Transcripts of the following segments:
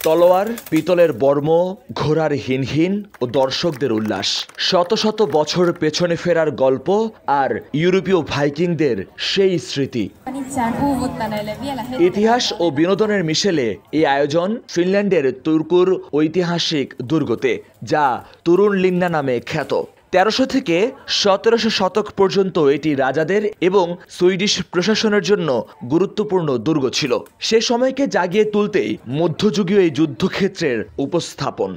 তলোয়ার, পিতলের বর্ম, ঘোড়ার হিনহিন ও দর্শকদের উল্লাস, শত শত বছর পেছনে ফেরার গল্প আর ইউরোপীয় ভাইকিংদের সেই স্মৃতি। ইতিহাস ও বিনোদনের মিশেলে এই আয়োজন ফিনল্যান্ডের তুর্কুর ঐতিহাসিক দুর্গতে, যা তুরুনলিন্না নামে খ্যাত। 1300 থেকে 1700 শতক পর্যন্ত এটি রাজাদের এবং সুইডিশ প্রশাসনের জন্য গুরুত্বপূর্ণ দুর্গ ছিল। সে সময়কে জাগিয়ে তুলতেই মধ্যযুগীয় এই যুদ্ধক্ষেত্রের উপস্থাপন।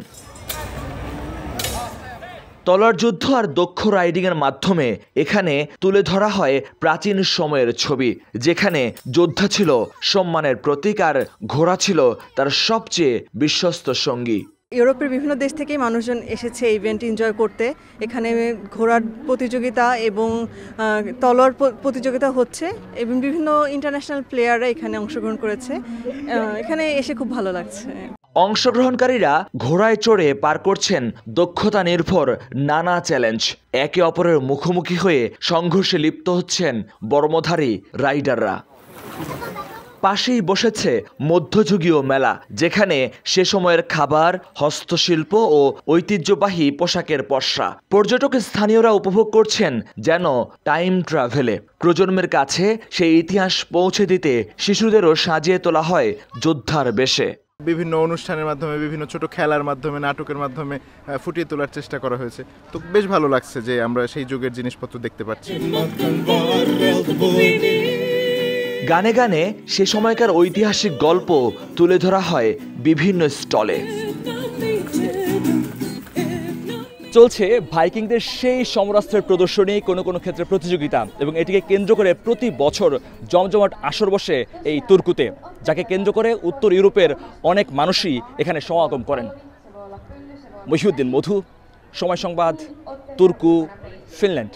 তলোয়ার যুদ্ধ আর দক্ষ রাইডিংয়ের মাধ্যমে এখানে তুলে ধরা হয় প্রাচীন সময়ের ছবি, যেখানে যোদ্ধা ছিল সম্মানের প্রতীক আর ঘোড়া ছিল তার সবচেয়ে বিশ্বস্ত সঙ্গী। ইউরোপের বিভিন্ন দেশ থেকেই মানুষজন এসেছে ইভেন্ট এনজয় করতে। এখানে ঘোড়ার প্রতিযোগিতা এবং তলোয়ার প্রতিযোগিতা হচ্ছে এবং বিভিন্ন ইন্টারন্যাশনাল প্লেয়াররা এখানে অংশগ্রহণ করেছে। এখানে এসে খুব ভালো লাগছে। অংশগ্রহণকারীরা ঘোড়ায় চড়ে পার করছেন দক্ষতা নির্ভর নানা চ্যালেঞ্জ। একে অপরের মুখোমুখি হয়ে সংঘর্ষে লিপ্ত হচ্ছেন বর্মধারী রাইডাররা। পাশেই বসেছে মধ্যযুগীয় মেলা, যেখানে সে সময়ের খাবার, হস্তশিল্প ও ঐতিহ্যবাহী পোশাকের পসরা। পর্যটক স্থানীয়রা উপভোগ করছেন যেন টাইম ট্রাভেলে। প্রজন্মের কাছে সেই ইতিহাস পৌঁছে দিতে শিশুদেরও সাজিয়ে তোলা হয় যোদ্ধার বেশে। বিভিন্ন অনুষ্ঠানের মাধ্যমে, বিভিন্ন ছোট খেলার মাধ্যমে, নাটকের মাধ্যমে ফুটিয়ে তোলার চেষ্টা করা হয়েছে। তো বেশ ভালো লাগছে যে আমরা সেই যুগের জিনিসপত্র দেখতে পাচ্ছি। গানে গানে সে সময়কার ঐতিহাসিক গল্প তুলে ধরা হয় বিভিন্ন স্টলে। চলছে ভাইকিংদের সেই সমরাস্ত্রের প্রদর্শনী, কোনো কোনো ক্ষেত্রে প্রতিযোগিতা, এবং এটিকে কেন্দ্র করে প্রতি বছর জমজমাট আসর বসে এই তুর্কুতে, যাকে কেন্দ্র করে উত্তর ইউরোপের অনেক মানুষই এখানে সমাগম করেন। মহিউদ্দিন মধু, সময় সংবাদ, তুর্কু, ফিনল্যান্ড।